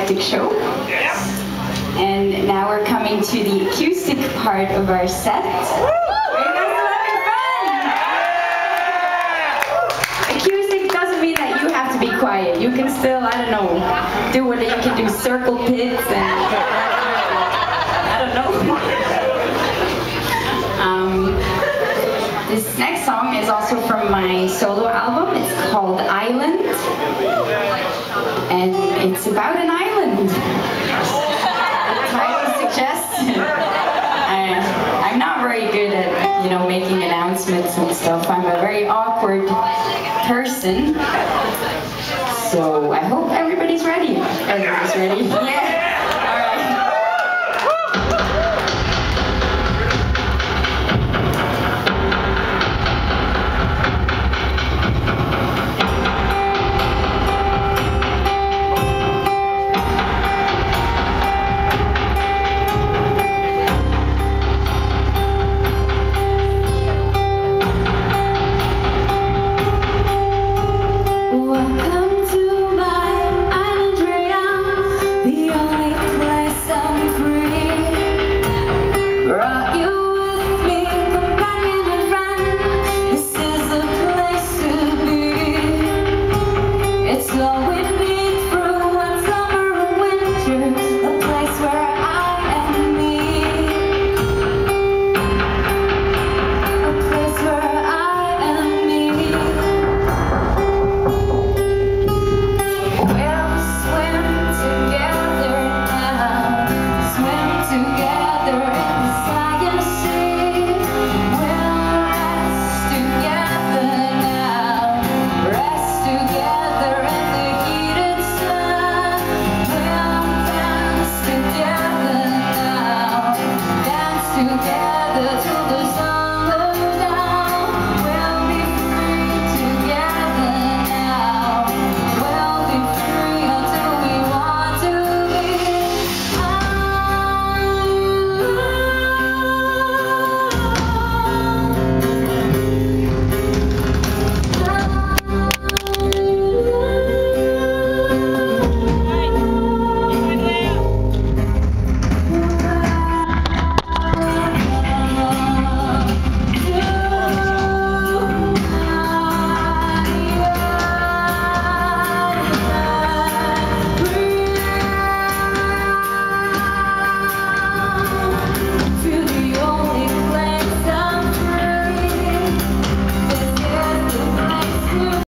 eclectic show. And now we're coming to the acoustic part of our set. Are you guys having fun? Acoustic doesn't mean that you have to be quiet. You can still, I don't know, do what you can do, circle pits and I don't know. This next song is also from my solo album. It's called Island, and it's about an island. The title suggests. I'm not very good at, making announcements and stuff. I'm a very awkward person. So I hope everybody's ready. Everybody's ready. Yeah.